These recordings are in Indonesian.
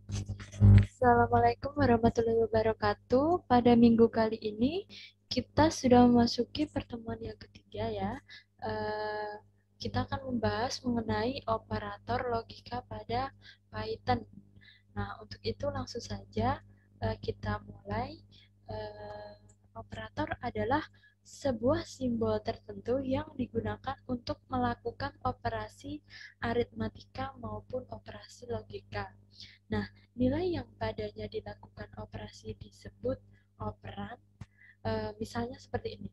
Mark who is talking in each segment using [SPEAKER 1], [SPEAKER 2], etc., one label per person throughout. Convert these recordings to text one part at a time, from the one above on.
[SPEAKER 1] Assalamualaikum warahmatullahi wabarakatuh. Pada minggu kali ini kita sudah memasuki pertemuan yang ketiga ya. Eh, kita akan membahas mengenai operator logika pada Python. Nah, untuk itu langsung saja kita mulai. Eh, Operator adalah sebuah simbol tertentu yang digunakan untuk melakukan operasi aritmatika maupun operasi logika. Nah, nilai yang padanya dilakukan operasi disebut operan. Misalnya seperti ini.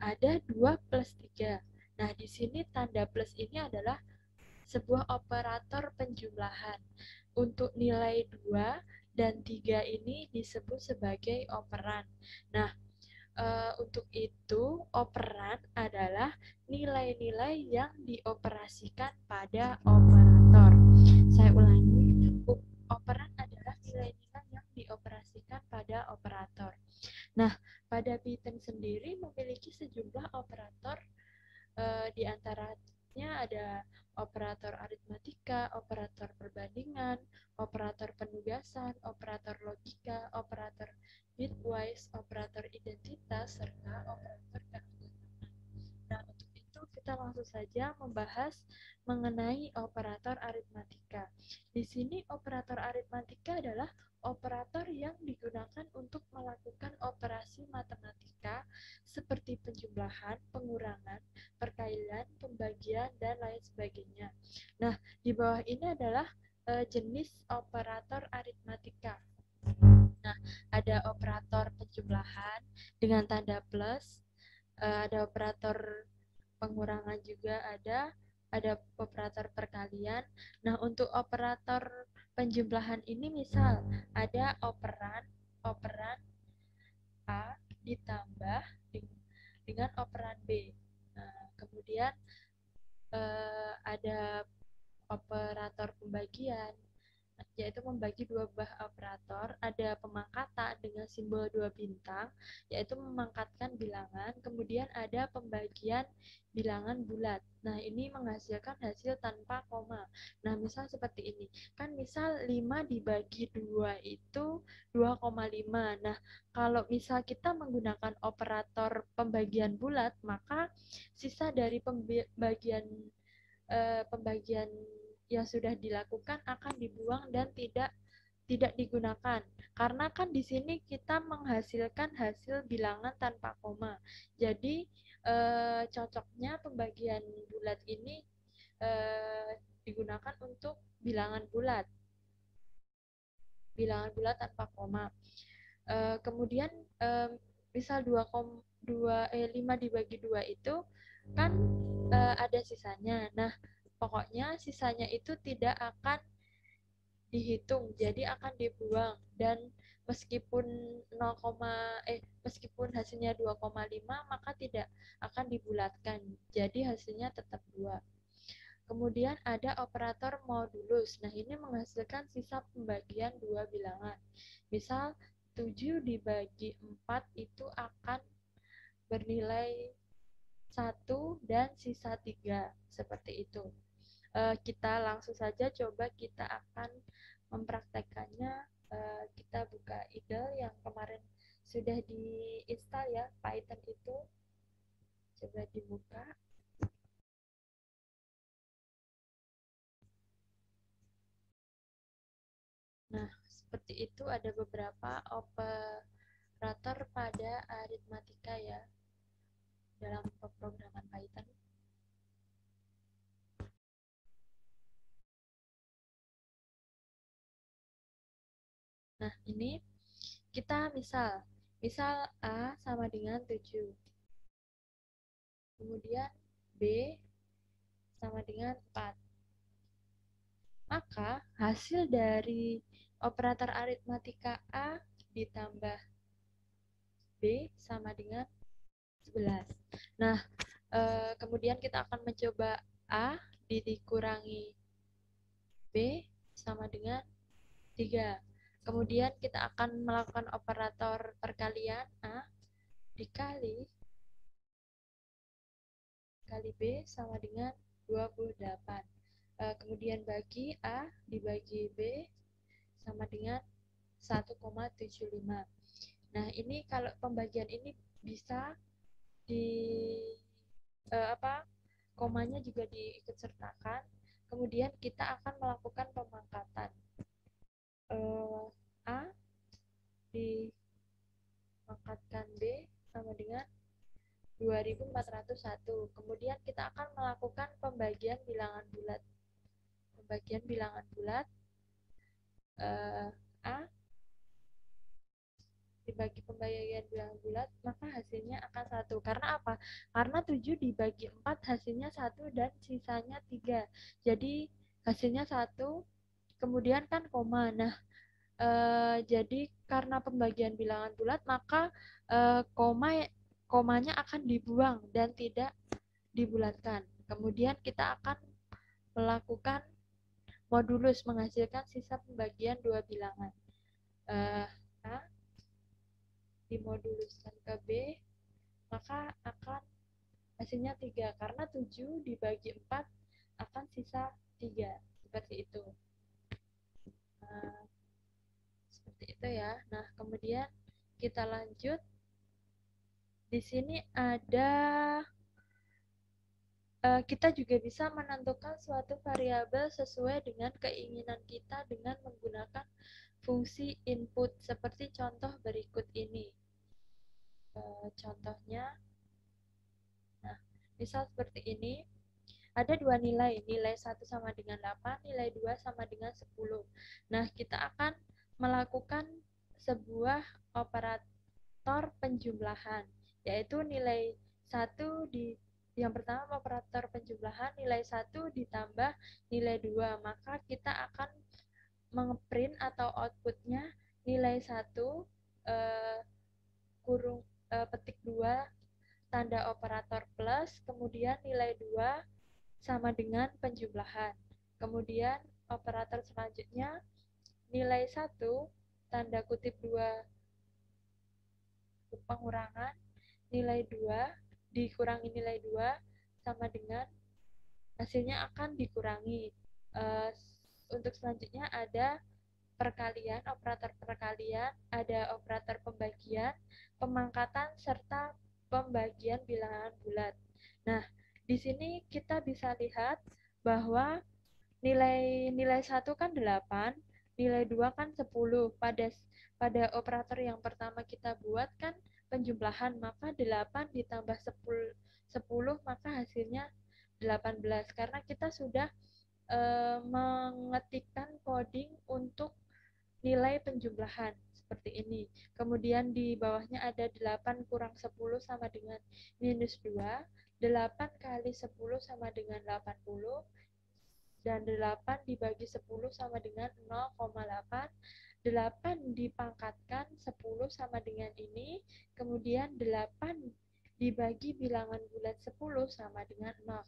[SPEAKER 1] Ada 2 plus 3. Nah, di sini tanda plus ini adalah sebuah operator penjumlahan. Untuk nilai 2 dan 3 ini disebut sebagai operan. Nah, untuk itu operan adalah nilai-nilai yang dioperasikan pada operator. Saya ulangi, operan adalah nilai-nilai yang dioperasikan pada operator. Nah, pada Python sendiri memiliki sejumlah operator, di antaranya ada operator aritmatika, operator perbandingan, operator penugasan, operator logika, operator bitwise, operator identitas, serta operator keanggotaan. Nah, untuk itu kita langsung saja membahas mengenai operator aritmatika. Di sini operator aritmatika adalah operator yang digunakan untuk melakukan operasi matematika seperti penjumlahan, pengurangan, perkalian, pembagian, dan lain sebagainya. Nah, di bawah ini adalah jenis operator aritmatika. Nah, ada operator penjumlahan dengan tanda plus, ada operator pengurangan juga ada operator perkalian. Nah, untuk operator penjumlahan ini misal ada operan A ditambah dengan operan B. Nah, kemudian ada operator pembagian, yaitu membagi dua buah operator. Ada pemangkatan dengan simbol dua bintang, yaitu memangkatkan bilangan. Kemudian ada pembagian bilangan bulat. Nah, ini menghasilkan hasil tanpa koma. Nah, misal seperti ini. Kan misal 5 dibagi 2 itu 2,5. Nah, kalau misal kita menggunakan operator pembagian bulat, maka sisa dari pembagian yang sudah dilakukan akan dibuang dan tidak digunakan. Karena kan di sini kita menghasilkan hasil bilangan tanpa koma. Jadi cocoknya pembagian bulat ini digunakan untuk bilangan bulat tanpa koma. Kemudian misal 5 dibagi 2 itu kan ada sisanya. Nah, pokoknya sisanya itu tidak akan dihitung, jadi akan dibuang. Dan meskipun 0, meskipun hasilnya 2,5 maka tidak akan dibulatkan. Jadi hasilnya tetap 2. Kemudian ada operator modulus. Nah, ini menghasilkan sisa pembagian dua bilangan. Misal 7 dibagi 4 itu akan bernilai 1 dan sisa 3. Seperti itu. Kita langsung saja coba kita akan mempraktekannya. Kita buka idle yang kemarin sudah diinstal ya, Python itu. Coba dibuka. Nah, seperti itu ada beberapa operator pada aritmatika ya dalam pemrograman Python. Nah, ini kita misal A sama dengan 7. Kemudian B sama dengan 4. Maka hasil dari operator aritmatika A ditambah B sama dengan 11. Nah, kemudian kita akan mencoba A dikurangi B sama dengan 3. Kemudian kita akan melakukan operator perkalian A dikali B sama dengan 28. Kemudian bagi A dibagi B sama dengan 1,75. Nah, ini kalau pembagian ini bisa di komanya juga diikut sertakan. Kemudian kita akan melakukan pemangkatan. A dipangkatkan B sama dengan 2401. Kemudian kita akan melakukan pembagian bilangan bulat. Pembagian bilangan bulat A dibagi pembagian bilangan bulat, maka hasilnya akan 1. Karena apa? Karena 7 dibagi 4 hasilnya 1 dan sisanya 3. Jadi hasilnya 1, kemudian kan koma. Nah, jadi karena pembagian bilangan bulat, maka komanya akan dibuang dan tidak dibulatkan. Kemudian kita akan melakukan modulus menghasilkan sisa pembagian dua bilangan. A dimoduluskan ke B, maka akan hasilnya 3. Karena 7 dibagi 4 akan sisa 3. Seperti itu. Seperti itu ya. Nah, kemudian kita lanjut. Di sini ada kita juga bisa menentukan suatu variabel sesuai dengan keinginan kita dengan menggunakan fungsi input seperti contoh berikut ini. Contohnya, nah, misal seperti ini, ada dua nilai, nilai 1 sama dengan 8, nilai 2 sama dengan 10. Nah, kita akan melakukan sebuah operator penjumlahan, yaitu nilai 1 yang pertama operator penjumlahan nilai 1 ditambah nilai 2, maka kita akan meng-print atau outputnya nilai 1 petik 2 tanda operator plus, kemudian nilai 2 sama dengan penjumlahan. Kemudian operator selanjutnya nilai 1 tanda kutip 2 pengurangan, nilai 2 dikurangi nilai 2 sama dengan hasilnya akan dikurangi. Untuk selanjutnya ada perkalian, operator perkalian, ada operator pembagian, pemangkatan, serta pembagian bilangan bulat. Nah, di sini kita bisa lihat bahwa nilai 1 kan 8, nilai 2 kan 10. Pada operator yang pertama kita buat kan penjumlahan, maka 8 ditambah 10 maka hasilnya 18. Karena kita sudah mengetikkan coding untuk nilai penjumlahan seperti ini. Kemudian di bawahnya ada 8 kurang 10 sama dengan minus 2, 8 kali 10 sama dengan 80, dan 8 dibagi 10 sama dengan 0,8, 8 dipangkatkan 10 sama dengan ini, kemudian 8 dibagi bilangan bulat 10 sama dengan 0,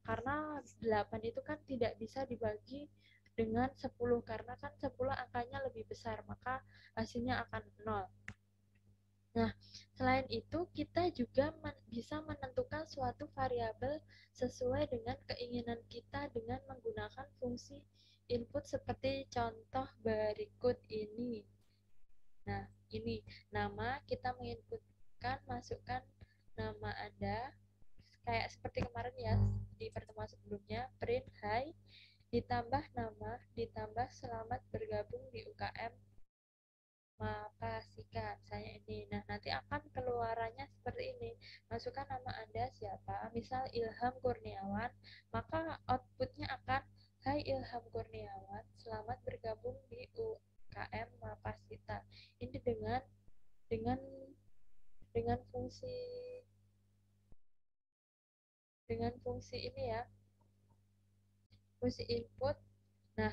[SPEAKER 1] karena 8 itu kan tidak bisa dibagi dengan 10, karena kan 10 angkanya lebih besar, maka hasilnya akan 0. Nah, selain itu kita juga bisa menentukan suatu variabel sesuai dengan keinginan kita dengan menggunakan fungsi input seperti contoh berikut ini. Nah, ini nama, kita menginputkan, masukkan nama Anda, kayak seperti kemarin ya, di pertemuan sebelumnya, print hi, ditambah nama, ditambah selamat bergabung di UKM Mapasika, misalnya ini. Nah, nanti akan keluarannya seperti ini. Masukkan nama Anda siapa, misal Ilham Kurniawan, maka outputnya akan, hai Ilham Kurniawan, selamat bergabung di UKM Mapasita. Ini dengan fungsi ini ya, fungsi input. Nah,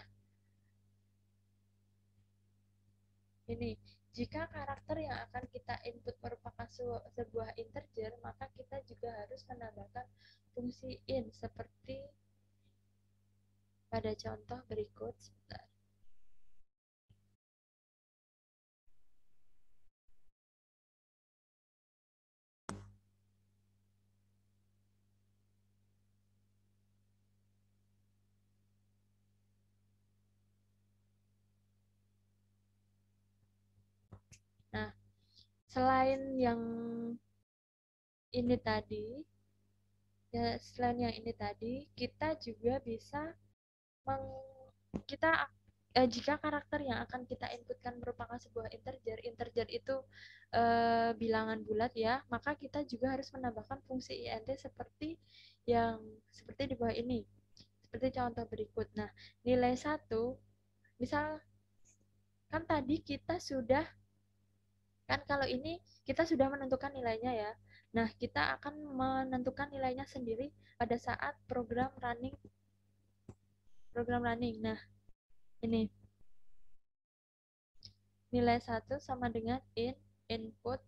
[SPEAKER 1] ini, jika karakter yang akan kita input merupakan sebuah integer, maka kita juga harus menambahkan fungsi in seperti pada contoh berikut. Sebentar. selain yang ini tadi, ya selain yang ini tadi, kita juga bisa meng, kita jika karakter yang akan kita inputkan merupakan sebuah integer, integer itu bilangan bulat ya, maka kita juga harus menambahkan fungsi int seperti yang seperti di bawah ini. Seperti contoh berikut. Nah, nilai 1, misal kan tadi kita sudah, kan kalau ini kita sudah menentukan nilainya ya. Nah, kita akan menentukan nilainya sendiri pada saat program running. Nah, ini nilai 1 sama dengan input,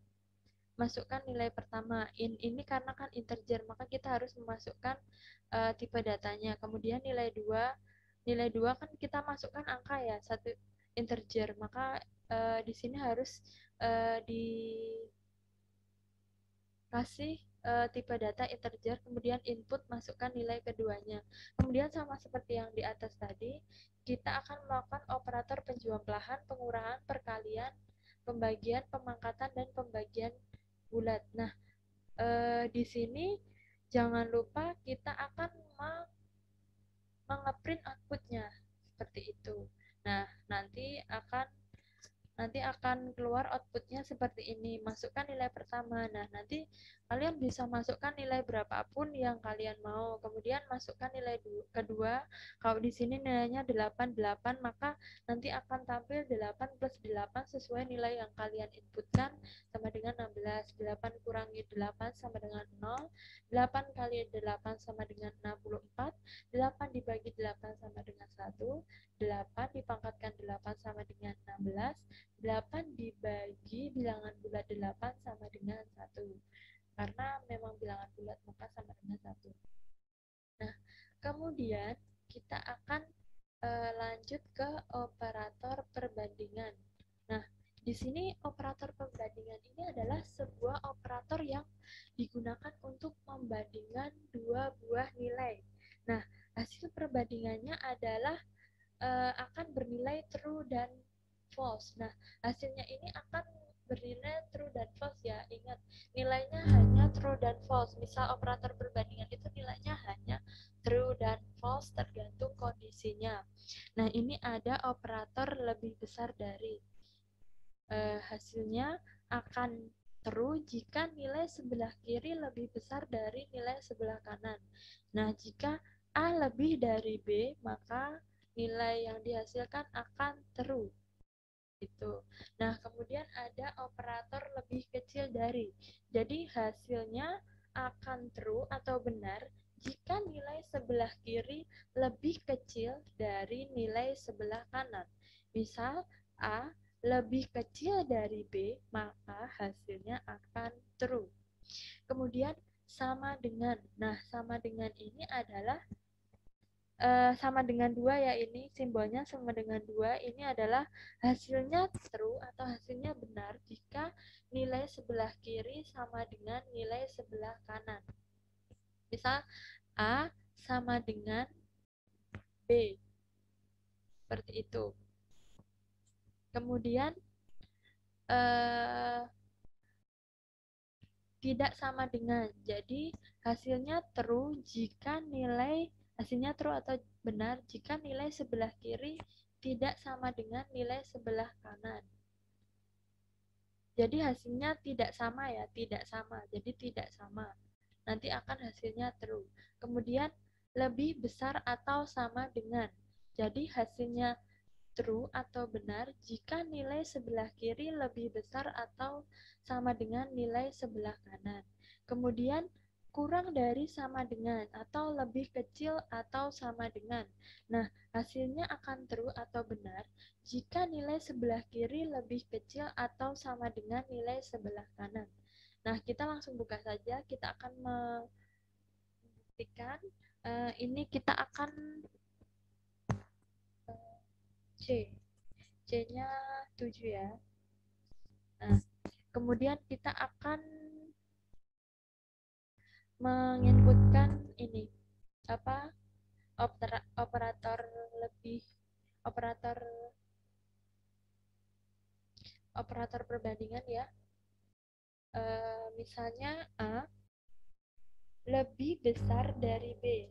[SPEAKER 1] masukkan nilai pertama. Ini karena kan integer, maka kita harus memasukkan tipe datanya. Kemudian nilai 2 kan kita masukkan angka ya, satu integer, maka di sini harus dikasih tipe data integer, kemudian input masukkan nilai keduanya. Kemudian sama seperti yang di atas tadi, kita akan melakukan operator penjumlahan, pengurangan, perkalian, pembagian, pemangkatan, dan pembagian bulat. Nah, di sini jangan lupa kita akan mengeprint outputnya seperti itu. Nah, nanti akan keluar outputnya seperti ini. Masukkan nilai pertama. Nah, nanti kalian bisa masukkan nilai berapapun yang kalian mau. Kemudian masukkan nilai kedua. Kalau di sini nilainya 88, maka nanti akan tampil 8 plus 8 sesuai nilai yang kalian inputkan sama dengan 16. 8 kurangi 8 sama dengan 0. 8 kali 8 sama dengan 64. 8 dibagi 8 sama dengan 1. 8 dipangkatkan 8 sama dengan 16. 8 dibagi bilangan bulat 8 sama dengan 1. Karena memang bilangan bulat maka sama dengan 1. Nah, kemudian kita akan lanjut ke operator perbandingan. Nah, di sini operator perbandingan ini adalah sebuah operator yang digunakan untuk membandingkan dua buah nilai. Nah, hasil perbandingannya adalah akan bernilai true dan false. Nah, hasilnya ini akan bernilai true dan false ya. Ingat, nilainya hanya true dan false. Misal operator perbandingan itu nilainya hanya true dan false tergantung kondisinya. Nah, ini ada operator lebih besar dari. Hasilnya akan true jika nilai sebelah kiri lebih besar dari nilai sebelah kanan. Nah, jika A lebih dari B, maka nilai yang dihasilkan akan true. Itu. Nah, kemudian ada operator lebih kecil dari. Jadi hasilnya akan true atau benar jika nilai sebelah kiri lebih kecil dari nilai sebelah kanan. Misal A lebih kecil dari B, maka hasilnya akan true. Kemudian sama dengan. Nah, sama dengan ini adalah sama dengan 2 ya, ini simbolnya sama dengan 2. Ini adalah hasilnya true atau hasilnya benar jika nilai sebelah kiri sama dengan nilai sebelah kanan. Misal A sama dengan B. Seperti itu. Kemudian tidak sama dengan. Jadi hasilnya true jika nilai hasilnya true atau benar jika nilai sebelah kiri tidak sama dengan nilai sebelah kanan. Jadi hasilnya tidak sama ya, tidak sama. Jadi tidak sama. Nanti akan hasilnya true. Kemudian lebih besar atau sama dengan. Jadi hasilnya true atau benar jika nilai sebelah kiri lebih besar atau sama dengan nilai sebelah kanan. Kemudian kurang dari sama dengan atau lebih kecil atau sama dengan. Nah, hasilnya akan true atau benar jika nilai sebelah kiri lebih kecil atau sama dengan nilai sebelah kanan. Nah, kita langsung buka saja. Kita akan membuktikan. Ini kita akan C. C-nya 7 ya. Nah, kemudian kita akan menginputkan ini apa operator lebih operator perbandingan ya. Misalnya A lebih besar dari B.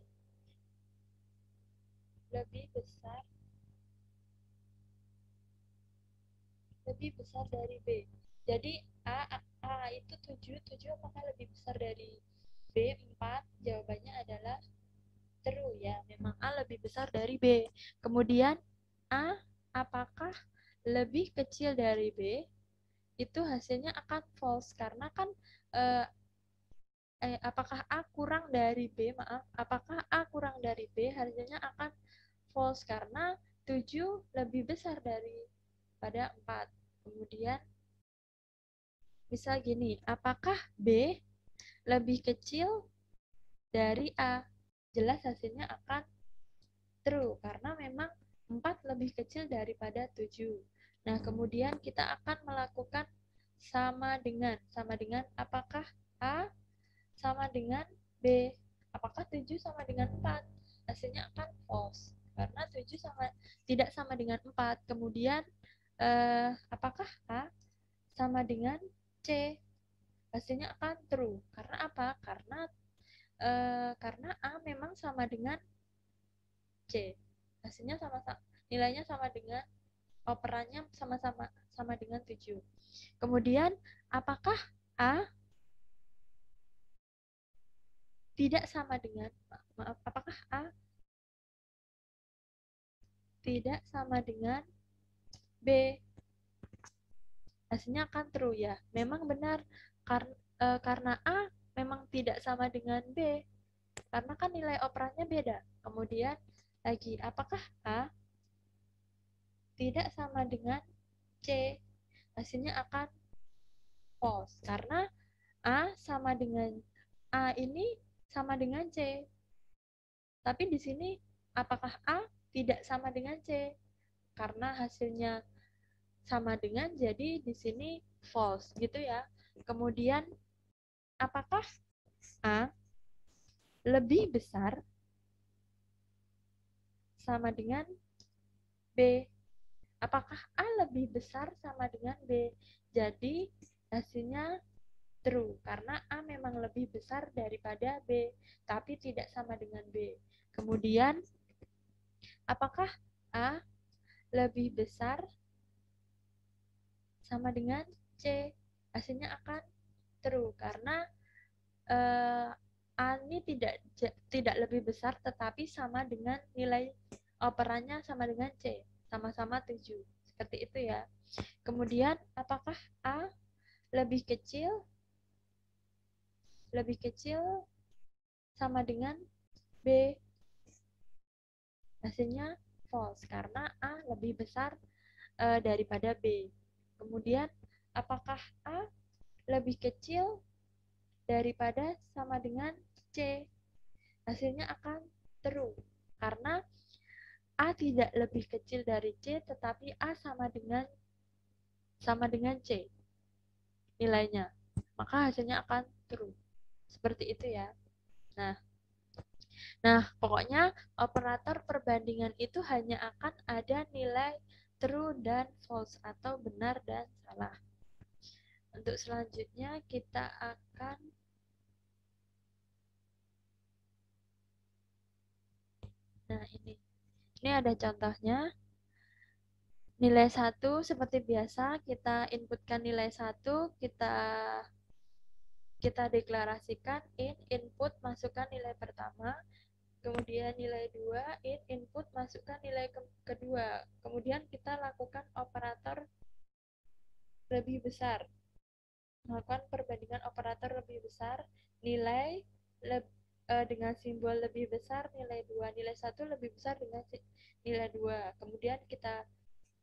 [SPEAKER 1] Lebih besar dari B. Jadi A itu 7, 7 apakah lebih besar dari B 4? Jawabannya adalah true ya, memang A lebih besar dari B. Kemudian A apakah lebih kecil dari B? Itu hasilnya akan false karena kan eh, apakah A kurang dari B? Maaf, apakah A kurang dari B? Hasilnya akan false karena 7 lebih besar daripada 4. Kemudian misal gini, apakah B lebih kecil dari A? Jelas hasilnya akan true karena memang 4 lebih kecil daripada 7. Nah, kemudian kita akan melakukan sama dengan apakah A sama dengan B? Apakah 7 sama dengan 4? Hasilnya akan false karena 7 tidak sama dengan 4. Kemudian apakah A sama dengan C? Hasilnya akan true. Karena apa? Karena A memang sama dengan C. Hasilnya nilainya sama dengan operannya sama dengan 7. Kemudian apakah A tidak sama dengan apakah A tidak sama dengan B? Hasilnya akan true ya. Memang benar karena A memang tidak sama dengan B. Karena kan nilai operannya beda. Kemudian lagi, apakah A tidak sama dengan C? Hasilnya akan false karena A ini sama dengan C. Tapi di sini apakah A tidak sama dengan C? Karena hasilnya sama dengan, jadi di sini false gitu ya. Kemudian apakah A lebih besar sama dengan B? Apakah A lebih besar sama dengan B? Jadi hasilnya true karena A memang lebih besar daripada B, tapi tidak sama dengan B. Kemudian apakah A lebih besar sama dengan C? Hasilnya akan true karena A ini tidak lebih besar tetapi sama dengan nilai operannya sama dengan C, sama-sama 7. Seperti itu ya. Kemudian apakah A lebih kecil sama dengan B? Hasilnya false karena A lebih besar daripada B. Kemudian apakah A lebih kecil daripada sama dengan C? Hasilnya akan true karena A tidak lebih kecil dari C tetapi A sama dengan C nilainya. Maka hasilnya akan true. Seperti itu ya. Nah, pokoknya operator perbandingan itu hanya akan ada nilai true dan false atau benar dan salah. Untuk selanjutnya kita akan ini ada contohnya. Nilai 1 seperti biasa kita inputkan nilai 1, kita deklarasikan input masukkan nilai pertama, kemudian nilai 2 input masukkan nilai kedua. Kemudian kita lakukan operator lebih besar. Melakukan perbandingan operator lebih besar, nilai dengan simbol lebih besar nilai 2, nilai 1 lebih besar dengan nilai 2. Kemudian kita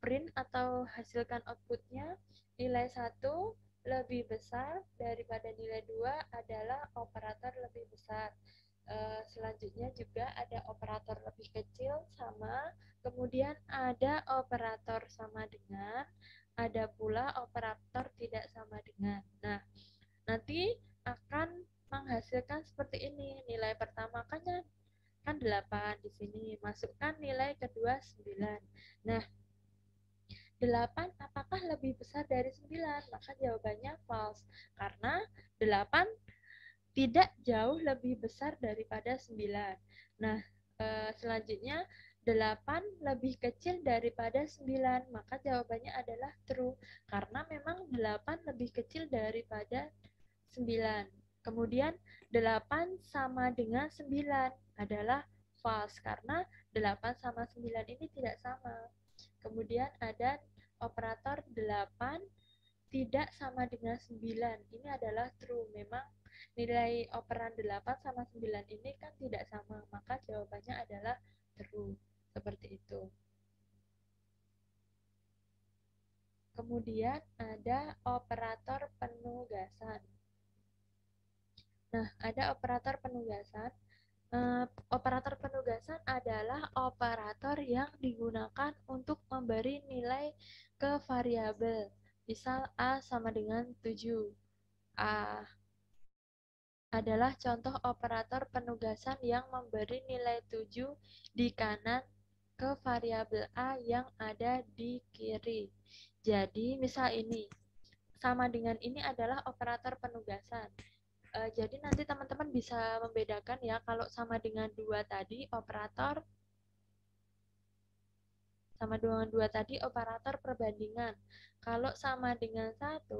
[SPEAKER 1] print atau hasilkan outputnya, nilai 1 lebih besar daripada nilai 2 adalah operator lebih besar. Selanjutnya juga ada operator lebih kecil sama, kemudian ada operator sama dengan, ada pula operator tidak sama dengan. Nah, nanti akan menghasilkan seperti ini. Nilai pertama kan 8 di sini. Masukkan nilai kedua 9. Nah, 8 apakah apakah lebih besar dari 9? Maka jawabannya false, karena 8 tidak jauh lebih besar daripada 9. Nah, selanjutnya 8 lebih kecil daripada 9, maka jawabannya adalah true, karena memang 8 lebih kecil daripada 9. Kemudian 8 sama dengan 9 adalah false, karena 8 sama 9 ini tidak sama. Kemudian ada operator 8 tidak sama dengan 9. Ini adalah true. Memang nilai operan 8 sama 9 ini kan tidak sama, maka jawabannya adalah true. Seperti itu. Kemudian ada operator penugasan. Nah, ada operator penugasan. Operator penugasan adalah operator yang digunakan untuk memberi nilai ke variabel. Misal A sama dengan 7. A adalah contoh operator penugasan yang memberi nilai 7 di kanan ke variabel A yang ada di kiri. Jadi, misal ini, sama dengan ini adalah operator penugasan. Jadi nanti teman-teman bisa membedakan ya, kalau sama dengan 2 tadi, operator sama dengan 2 tadi operator perbandingan. Kalau sama dengan 1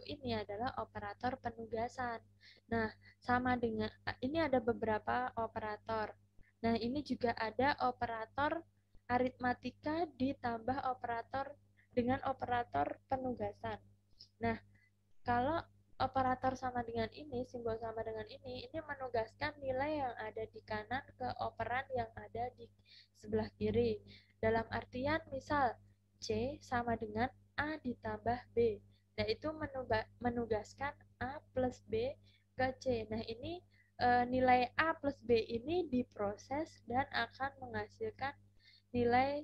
[SPEAKER 1] ini adalah operator penugasan. Nah, sama dengan ini ada beberapa operator. Nah, ini juga ada operator aritmatika ditambah operator dengan operator penugasan. Nah, kalau operator sama dengan ini, simbol sama dengan ini menugaskan nilai yang ada di kanan ke operan yang ada di sebelah kiri. Dalam artian misal C sama dengan A ditambah B. Nah, itu menugaskan A plus B ke C. Nah, ini nilai A plus B ini diproses dan akan menghasilkan nilai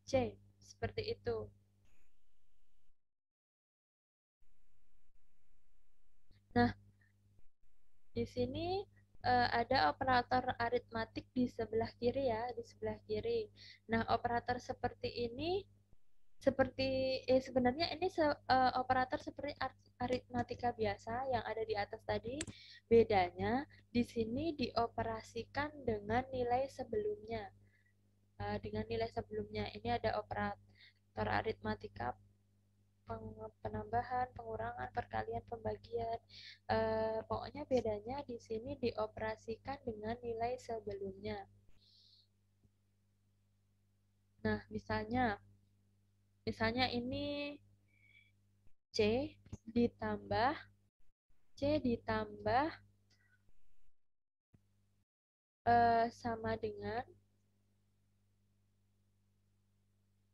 [SPEAKER 1] C. Seperti itu. Nah, di sini ada operator aritmatik di sebelah kiri ya, di sebelah kiri. Nah, operator seperti ini sebenarnya ini operator seperti aritmatika biasa yang ada di atas tadi. Bedanya di sini dioperasikan dengan nilai sebelumnya. Dengan nilai sebelumnya ini ada operator aritmatika penambahan, pengurangan, perkalian, pembagian. Pokoknya bedanya di sini dioperasikan dengan nilai sebelumnya. Nah, misalnya ini C ditambah sama dengan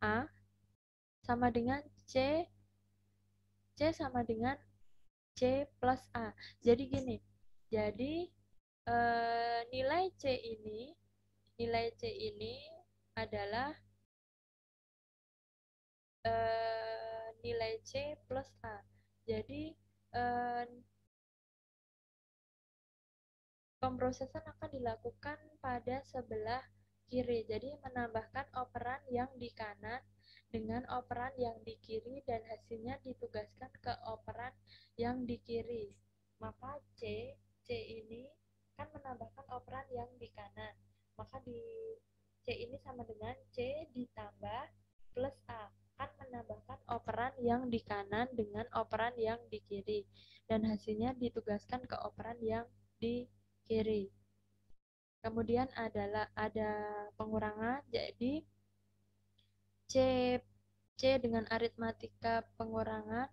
[SPEAKER 1] A sama dengan C sama dengan C plus A. Jadi gini, jadi nilai C ini adalah nilai C plus A. Jadi pemrosesan akan dilakukan pada sebelah kiri. Jadi menambahkan operan yang di kanan dengan operan yang di kiri dan hasilnya ditugaskan ke operan yang di kiri. Maka C ini kan menambahkan operan yang di kanan. Maka di C ini sama dengan C ditambah plus A. Kan menambahkan operan yang di kanan dengan operan yang di kiri. Dan hasilnya ditugaskan ke operan yang di kiri. Kemudian ada pengurangan, jadi C dengan aritmatika pengurangan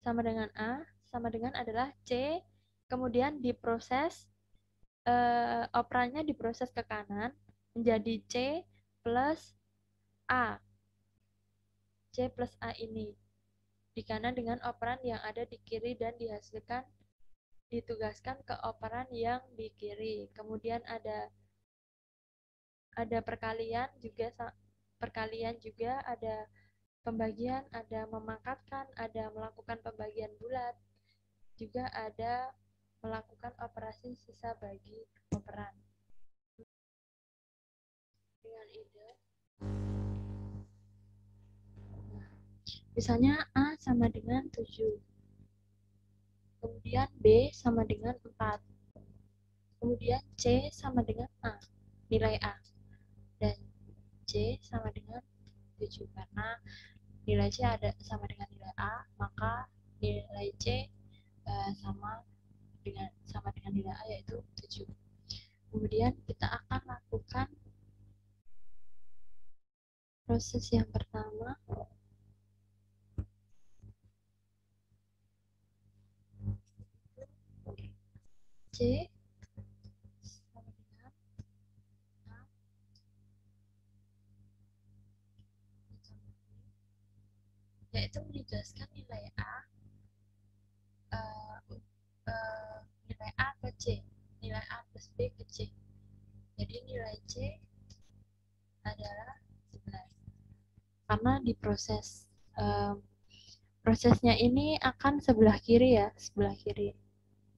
[SPEAKER 1] sama dengan A, sama dengan adalah C, kemudian diproses, operannya diproses ke kanan, menjadi C plus A. C plus A ini di kanan dengan operan yang ada di kiri dan ditugaskan ke operan yang di kiri. Kemudian ada perkalian juga, ada pembagian, ada memangkatkan, ada melakukan pembagian bulat, juga ada melakukan operasi sisa bagi operan. Dengan ide Misalnya A sama dengan 7, kemudian B sama dengan 4, kemudian C sama dengan A, nilai A, dan C sama dengan 7. Karena nilai C ada sama dengan nilai A, maka nilai C sama dengan nilai A, yaitu 7. Kemudian kita akan lakukan proses yang pertama. C sama dengan A yaitu menjelaskan nilai A, uh, nilai A ke C, nilai A plus B ke C. Jadi nilai C adalah 11. Karena di prosesnya ini akan sebelah kiri ya, sebelah kiri.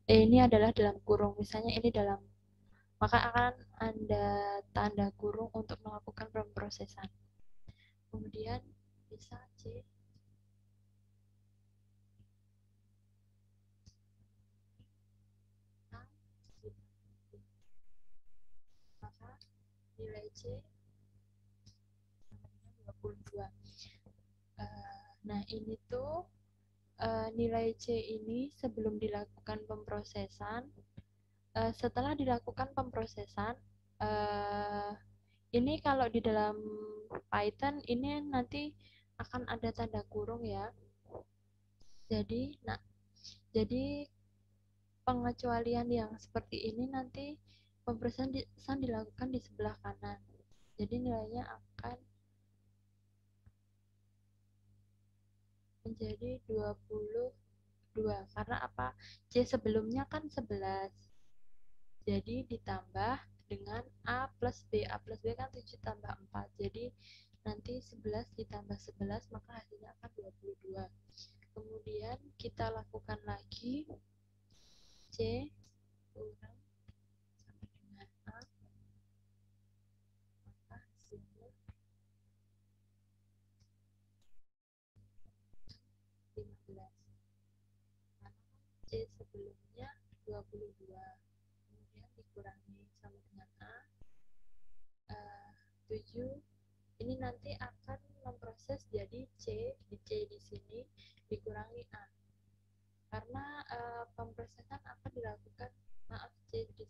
[SPEAKER 1] Ini adalah dalam kurung, misalnya ini dalam, maka akan ada tanda kurung untuk melakukan pemrosesan. Kemudian bisa C A, maka nilai C sama dengan 22. Nah ini tuh nilai C ini sebelum dilakukan pemrosesan. Setelah dilakukan pemrosesan, ini kalau di dalam Python ini nanti akan ada tanda kurung ya. Jadi pengecualian yang seperti ini nanti pemrosesan dilakukan di sebelah kanan. Jadi nilainya akan menjadi 22. Karena apa? C sebelumnya kan 11. Jadi ditambah dengan A plus B. A plus B kan 7 tambah 4. Jadi nanti 11 ditambah 11 maka hasilnya akan 22. Kemudian kita lakukan lagi. C kurang sama dengan A, maka hasilnya 15. Karena C sebelumnya 22. Kemudian dikurangi sama dengan A, 7. Ini nanti akan memproses jadi C di sini dikurangi A. Karena pemrosesan akan dilakukan, maaf, C di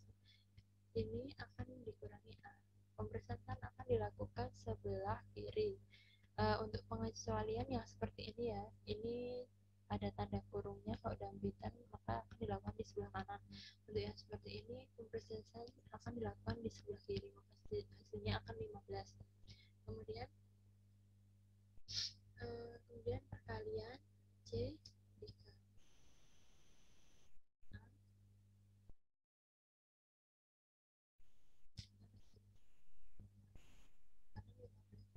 [SPEAKER 1] sini akan dikurangi A. Pemrosesan akan dilakukan sebelah kiri. Untuk pengecualian yang seperti ini ya, ini ada tanda kurungnya kalau dalam Python, maka akan dilakukan di sebelah kanan. Untuk yang seperti ini, pemrosesan akan dilakukan di sebelah kiri, maka hasilnya akan 15. Kemudian perkalian C dikali A karena 15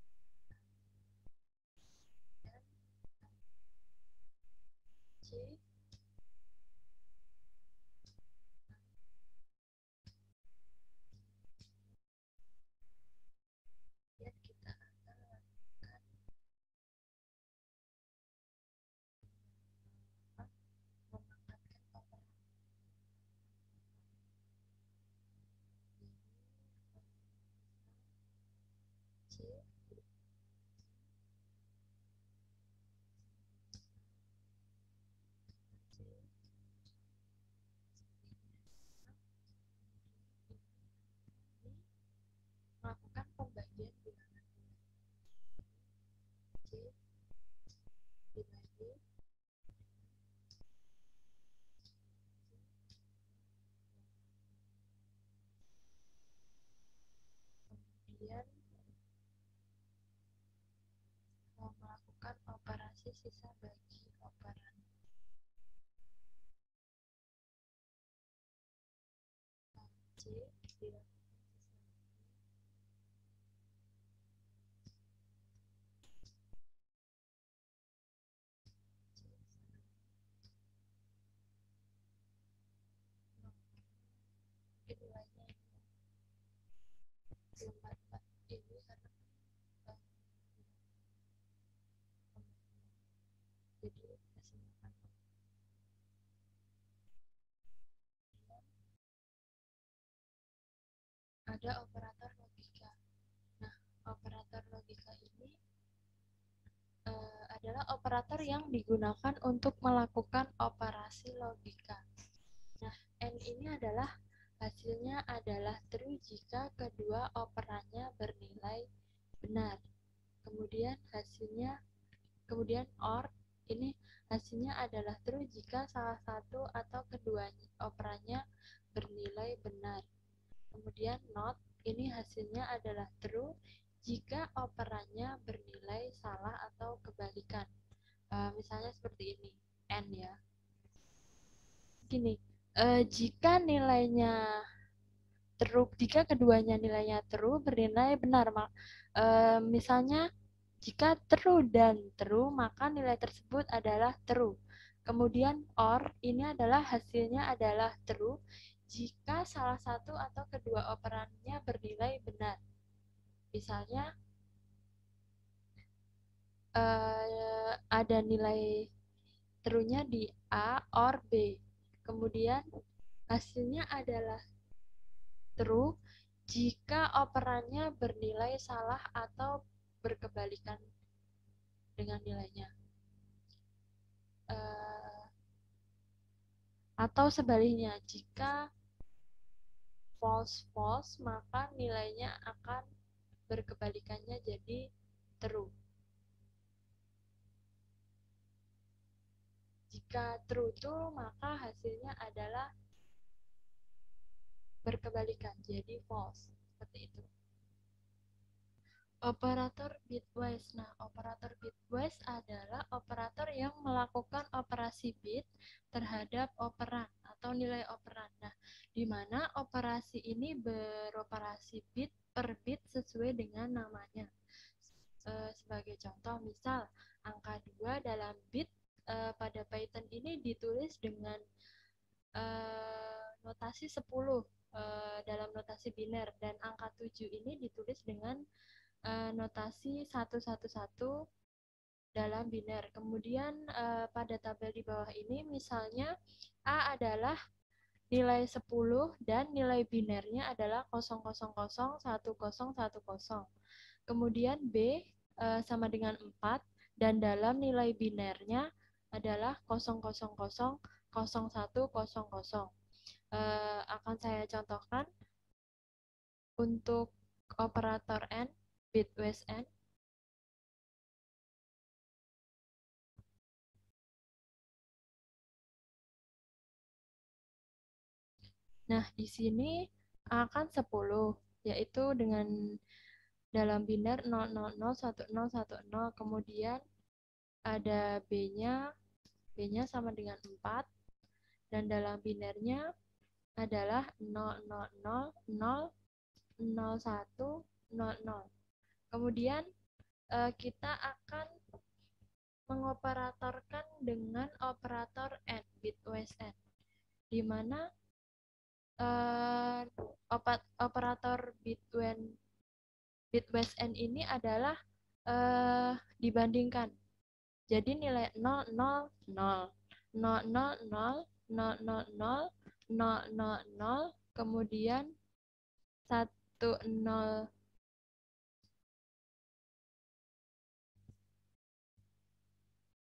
[SPEAKER 1] dan C kemudian kita akan lakukan memangkatkan operasi C C ini melakukan pembagian bilangan C dibagi kemudian melakukan operasi sisa bagi operan C dilakukan C nilainya belum dapat ini karena ada operator logika. Nah, operator logika ini adalah operator yang digunakan untuk melakukan operasi logika. Nah, N ini adalah hasilnya adalah true jika kedua operannya bernilai benar. Kemudian OR ini hasilnya adalah true jika salah satu atau kedua operannya bernilai benar. Kemudian NOT ini hasilnya adalah true jika operannya bernilai salah atau kebalikan. Misalnya seperti ini, N ya. Gini, jika nilainya true, jika keduanya nilainya true bernilai benar, misalnya jika true dan true maka nilai tersebut adalah true. Kemudian OR ini adalah hasilnya adalah true jika salah satu atau kedua operannya bernilai benar. Misalnya ada nilai true-nya di A or B. Kemudian hasilnya adalah true jika operannya bernilai salah atau berkebalikan dengan nilainya. Atau sebaliknya, jika false maka nilainya akan berkebalikannya jadi true. Jika true maka hasilnya adalah berkebalikan jadi false, seperti itu. Operator bitwise. Nah, operator bitwise adalah operator yang melakukan operasi bit terhadap operan atau nilai operan. Nah, di mana operasi ini beroperasi bit per bit sesuai dengan namanya. Sebagai contoh, misal angka 2 dalam bit pada Python ini ditulis dengan notasi 10 dalam notasi biner, dan angka 7 ini ditulis dengan notasi 111 dalam biner. Kemudian pada tabel di bawah ini misalnya A adalah nilai 10 dan nilai binernya adalah 0001010. Kemudian B sama dengan 4 dan dalam nilai binernya adalah 0000100. Akan saya contohkan untuk operator N, bitwise N. Nah, di sini akan 10, yaitu dengan dalam biner 0001010, kemudian ada B-nya sama dengan 4, dan dalam binernya adalah 0000100. Kemudian kita akan mengoperatorkan dengan operator N, bitwise N, di mana operator bitwise N ini adalah dibandingkan. Jadi nilai 0, 0, 0, 0, 0, 0, 0, 0, 0, 0, 0, 0, kemudian 1, 0,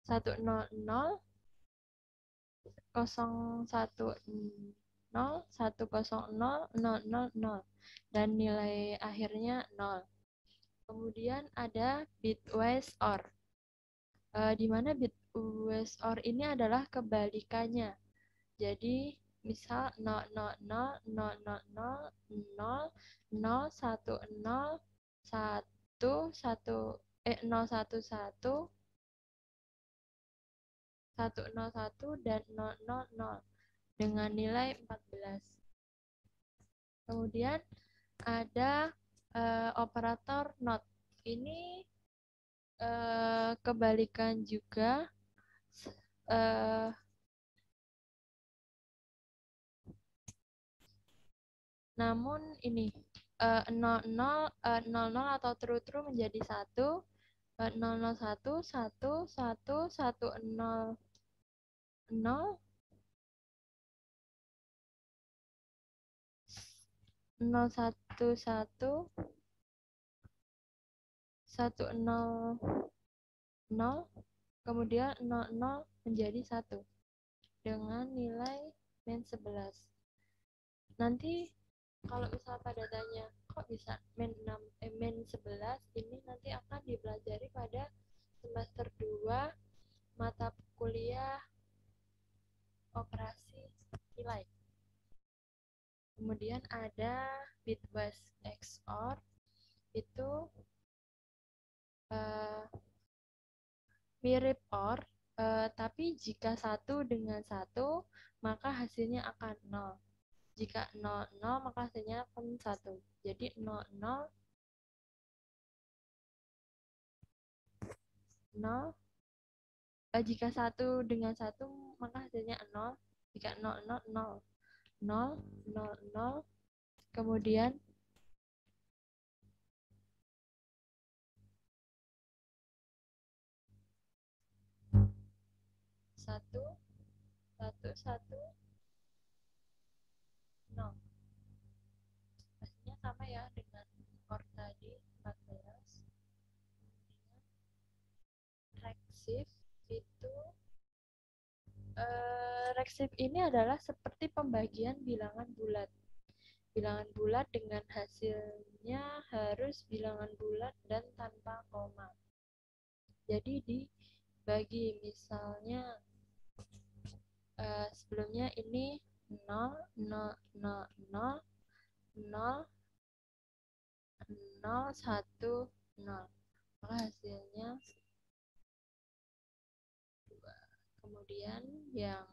[SPEAKER 1] 1, 0, 0, 0, 1, 0, 1, 0, 0, 0, 0, 0, dan nilai akhirnya 0. Kemudian ada bitwise OR, di mana bitwise OR ini adalah kebalikannya. Jadi misal 0, 0, 0, 0, 0, 0, 0, 0, 1, 0, 1, 1, 0, 1, 1, 101 dan 000 dengan nilai 14. Kemudian ada operator NOT. Ini kebalikan juga, namun ini 00 atau true menjadi 1, 001 1 1 1 0 0 0 1 1 1 0 0, kemudian 0 0 menjadi 1 dengan nilai min 11. Nanti kalau misal pada tanya kok bisa min 6 min 11, ini nanti akan dipelajari pada semester 2 mata kuliah operasi nilai. Kemudian ada bitwise XOR, itu mirip OR, tapi jika 1 dengan 1 maka hasilnya akan 0. Jika 0 0 maka hasilnya akan 1. Jadi 0 0 0, jika 1 dengan 1 maka hasilnya 0. Jika 0 0 0 0 0 0, kemudian 1 1 1 0. Hasilnya sama ya dengan OR tadi 14. Reksif itu reksif ini adalah seperti pembagian bilangan bulat. Bilangan bulat dengan hasilnya harus bilangan bulat dan tanpa koma. Jadi dibagi, misalnya sebelumnya ini 0 0 0 0 0 0 1 0, maka hasilnya 2. Kemudian yang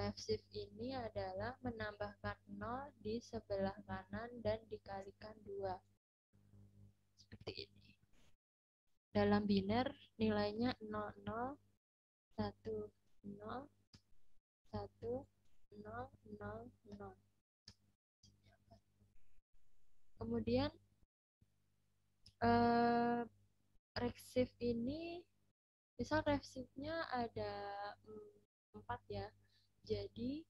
[SPEAKER 1] left shift ini adalah menambahkan 0 di sebelah kanan dan dikalikan 2. Seperti ini. Dalam biner nilainya 0 0 1 0 1 0 0 0. Kemudian reksif ini, misal reksifnya ada 4 ya. Jadi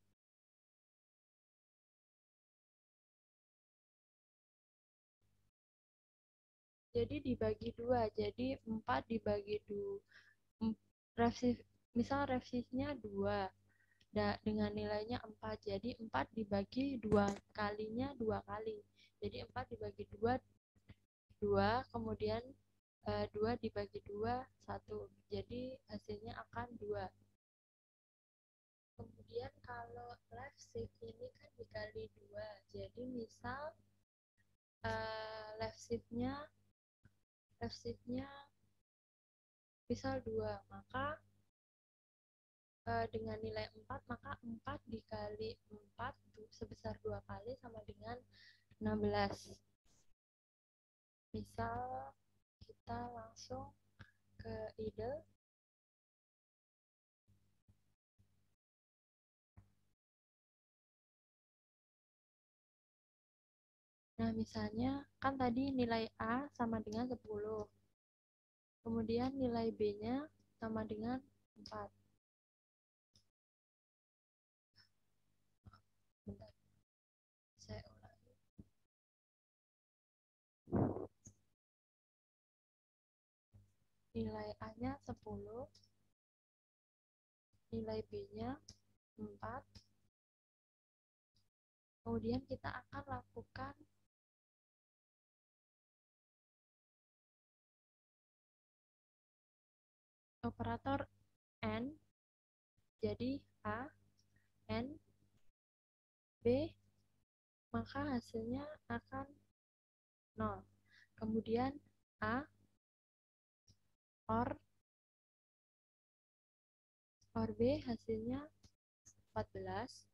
[SPEAKER 1] dibagi 2. Jadi 4 dibagi 2. Misal reksifnya 2 dengan nilainya 4. Jadi 4 dibagi 2 kalinya 2 kali. Jadi 4 dibagi 2 2, kemudian 2 dibagi 2 1. Jadi hasilnya akan 2. Kemudian kalau left shift ini kan dikali 2. Jadi misal left shiftnya misal 2, maka dengan nilai 4, maka 4 dikali 4 sebesar 2 kali sama dengan 16. Misal kita langsung ke ide. Nah, misalnya kan tadi nilai A sama dengan 10. Kemudian nilai B-nya sama dengan 4. Bentar, saya ulangi. Nilai A-nya 10, nilai B-nya 4. Kemudian kita akan lakukan operator AND. Jadi A, N, B, maka hasilnya akan 0. Kemudian A, OR B hasilnya 14,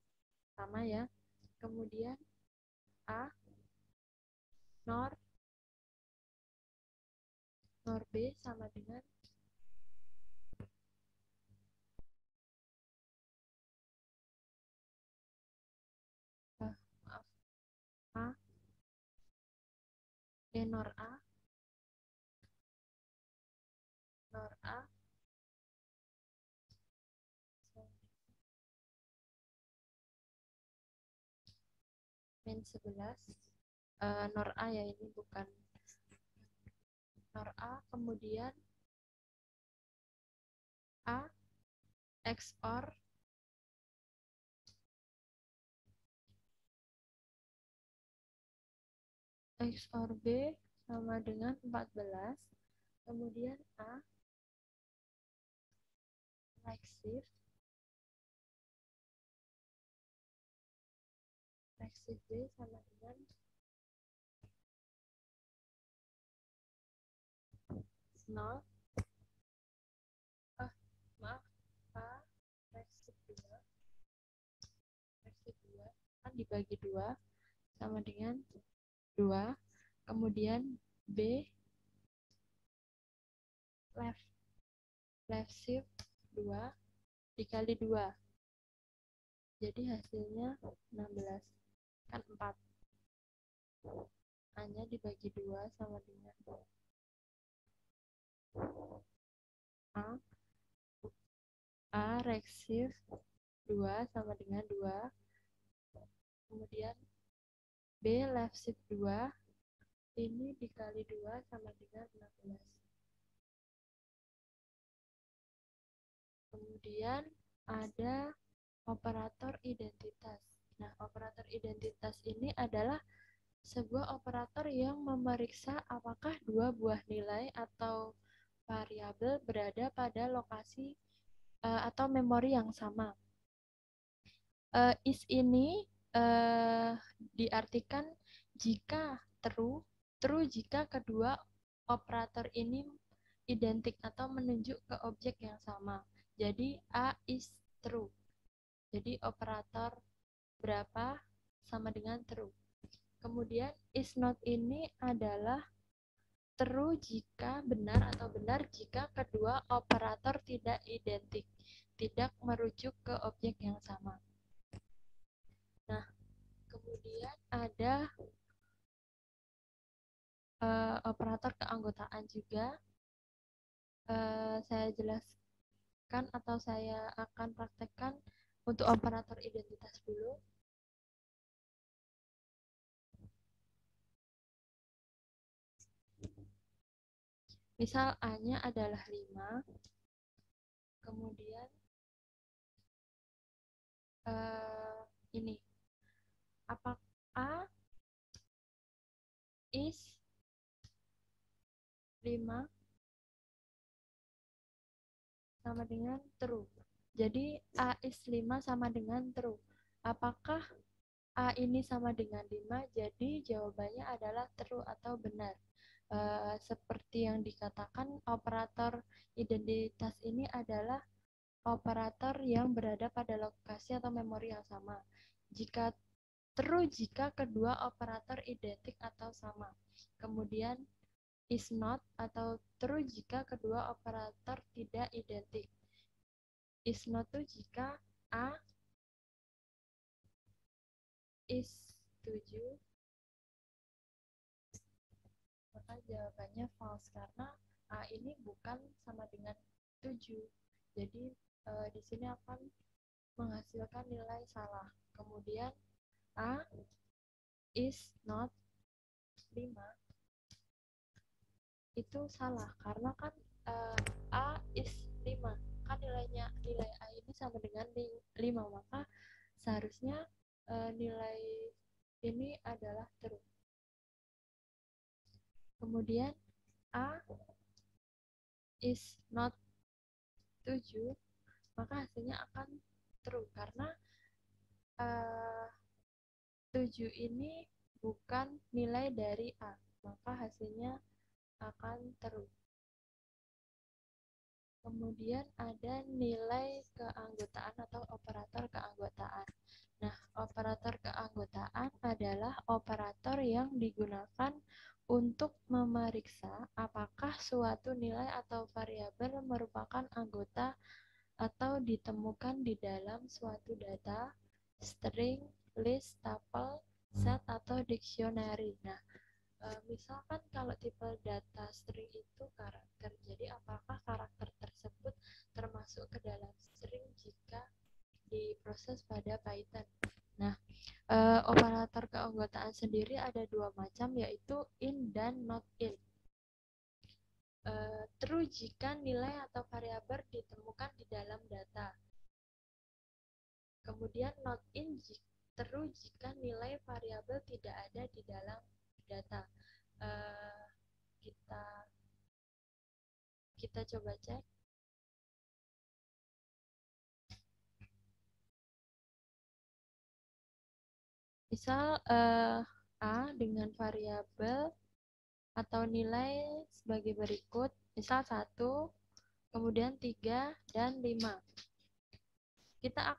[SPEAKER 1] sama ya. Kemudian A, NOR B sama dengan A, NOR A, NOR A, min 11 NOR A ya, ini bukan NOR A, kemudian A XOR B sama dengan 14, kemudian A reksif B sama dengan 0, maaf, A reksif 2 kan dibagi 2 sama dengan 2, kemudian B left shift 2 dikali 2, jadi hasilnya 16, kan 4, A-nya dibagi 2 sama dengan A reksif 2 sama dengan 2, kemudian B left shift 2 ini dikali 2 sama dengan 16. Kemudian ada operator identitas. Nah, operator identitas ini adalah sebuah operator yang memeriksa apakah dua buah nilai atau variabel berada pada lokasi atau memori yang sama. Is ini diartikan jika true jika kedua operator ini identik atau menunjuk ke objek yang sama. Jadi A is true. Jadi operator berapa sama dengan true. Kemudian is not ini adalah true jika benar atau benar jika kedua operator tidak identik, tidak merujuk ke objek yang sama. Nah, kemudian ada operator keanggotaan juga. Saya jelaskan atau saya akan praktekkan untuk operator identitas dulu. Misal A-nya adalah 5, kemudian ini, apakah A is 5 sama dengan true. Jadi A is 5 sama dengan true. Apakah A ini sama dengan 5? Jadi jawabannya adalah true atau benar. Seperti yang dikatakan, operator identitas ini adalah operator yang berada pada lokasi atau memori yang sama. Jika true jika kedua operator identik atau sama. Kemudian is not atau true jika kedua operator tidak identik. Is not itu jika A is 7, maka jawabannya false karena A ini bukan sama dengan 7. Jadi di sini akan menghasilkan nilai salah. Kemudian A is not 5 itu salah karena kan A is 5 kan nilai A ini sama dengan 5, maka seharusnya nilai ini adalah true. Kemudian A is not 7, maka hasilnya akan true karena 7 ini bukan nilai dari A, maka hasilnya akan true. Kemudian ada nilai keanggotaan atau operator keanggotaan. Nah, operator keanggotaan adalah operator yang digunakan untuk memeriksa apakah suatu nilai atau variabel merupakan anggota atau ditemukan di dalam suatu data, string, list, tuple, set, atau dictionary. Nah, misalkan kalau tipe data string itu karakter, jadi apakah karakter tersebut termasuk ke dalam string jika diproses pada Python? Nah, Operator keanggotaan sendiri ada dua macam, yaitu in dan not in. True jika nilai atau variabel ditemukan di dalam data. Kemudian not in true jika nilai variabel tidak ada di dalam data. Kita coba cek. Misal A dengan variabel atau nilai sebagai berikut, misal 1, kemudian 3, dan 5. Kita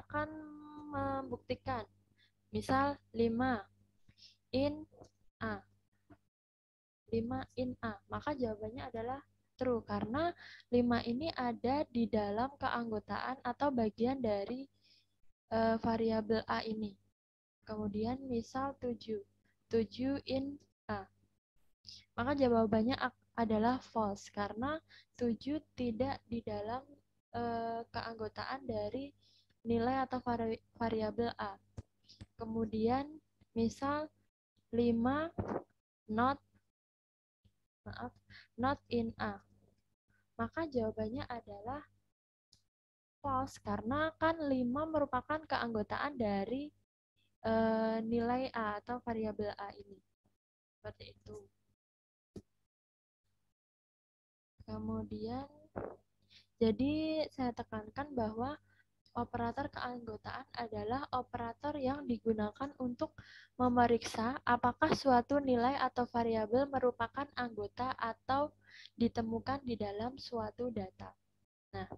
[SPEAKER 1] akan membuktikan. Misal 5 in A. 5 in A. Maka jawabannya adalah true karena 5 ini ada di dalam keanggotaan atau bagian dari variabel A ini. Kemudian misal 7 in A. Maka jawabannya adalah false karena 7 tidak di dalam keanggotaan dari nilai atau variabel A. Kemudian misal 5 not in A. Maka jawabannya adalah false karena kan 5 merupakan keanggotaan dari nilai A atau variabel A ini. Seperti itu. Kemudian, jadi saya tekankan bahwa operator keanggotaan adalah operator yang digunakan untuk memeriksa apakah suatu nilai atau variabel merupakan anggota atau ditemukan di dalam suatu data. Nah,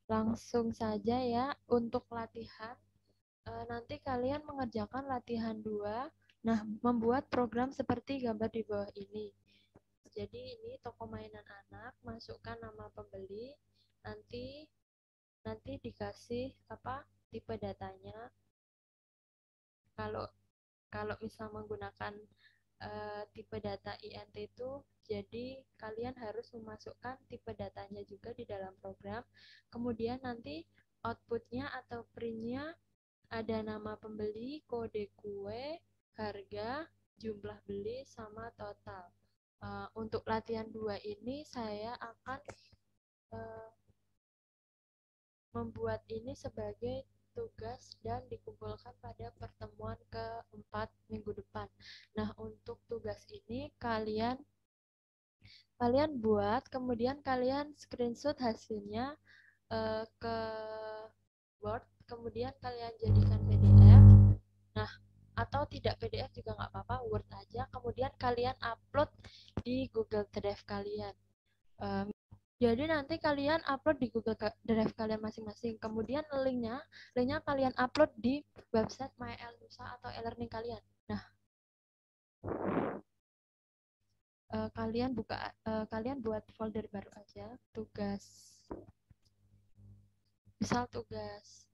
[SPEAKER 1] langsung saja ya untuk latihan. Nanti kalian mengerjakan latihan 2. Nah, membuat program seperti gambar di bawah ini. Jadi ini toko mainan anak, masukkan nama pembeli, nanti dikasih tipe datanya. Kalau misal menggunakan tipe data INT itu, jadi kalian harus memasukkan tipe datanya juga di dalam program. Kemudian nanti outputnya atau printnya ada nama pembeli, kode kue, harga, jumlah beli, sama total. Untuk latihan 2 ini saya akan membuat ini sebagai tugas dan dikumpulkan pada pertemuan keempat minggu depan. Nah, untuk tugas ini kalian buat, kemudian kalian screenshot hasilnya ke Word, kemudian kalian jadikan PDF. Nah, atau tidak PDF juga nggak apa-apa, Word aja. Kemudian kalian upload di Google Drive kalian. Jadi nanti kalian upload di Google Drive kalian masing-masing. Kemudian linknya kalian upload di website MyElNusa atau e-learning kalian. Nah, kalian buat folder baru aja, tugas. Misal tugas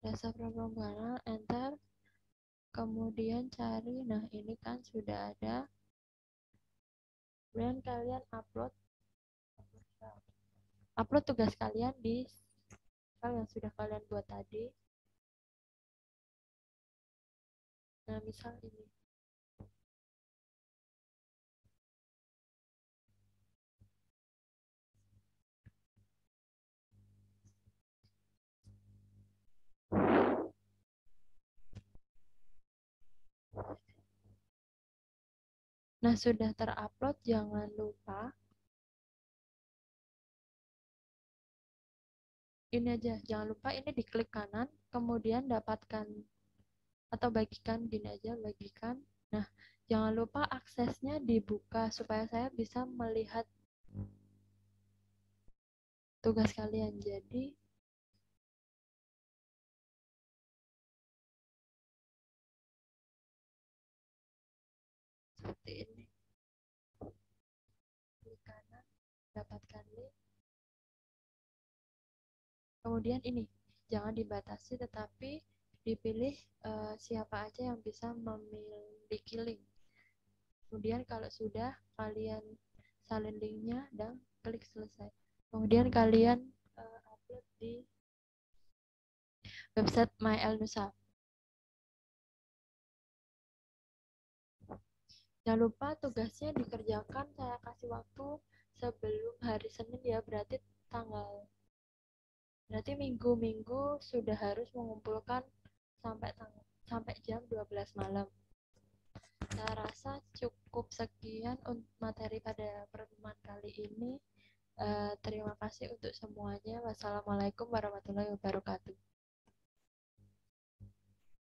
[SPEAKER 1] dasar pemrograman, enter, kemudian cari. Nah, ini kan sudah ada. Kemudian kalian upload tugas kalian di file yang sudah kalian buat tadi. Nah, misal ini. Nah, sudah terupload, jangan lupa ini aja, jangan lupa ini diklik kanan, kemudian dapatkan atau bagikan, gini aja, bagikan. Nah, jangan lupa aksesnya dibuka supaya saya bisa melihat tugas kalian. Jadi seperti ini. Kemudian ini, jangan dibatasi tetapi dipilih siapa aja yang bisa memiliki link. Kemudian kalau sudah, kalian salin linknya dan klik selesai. Kemudian kalian upload di website MyElNusa. Jangan lupa tugasnya dikerjakan, saya kasih waktu sebelum hari Senin ya, berarti minggu-minggu sudah harus mengumpulkan sampai jam 12 malam. Saya rasa cukup sekian untuk materi pada pertemuan kali ini. Terima kasih untuk semuanya. Wassalamualaikum warahmatullahi wabarakatuh.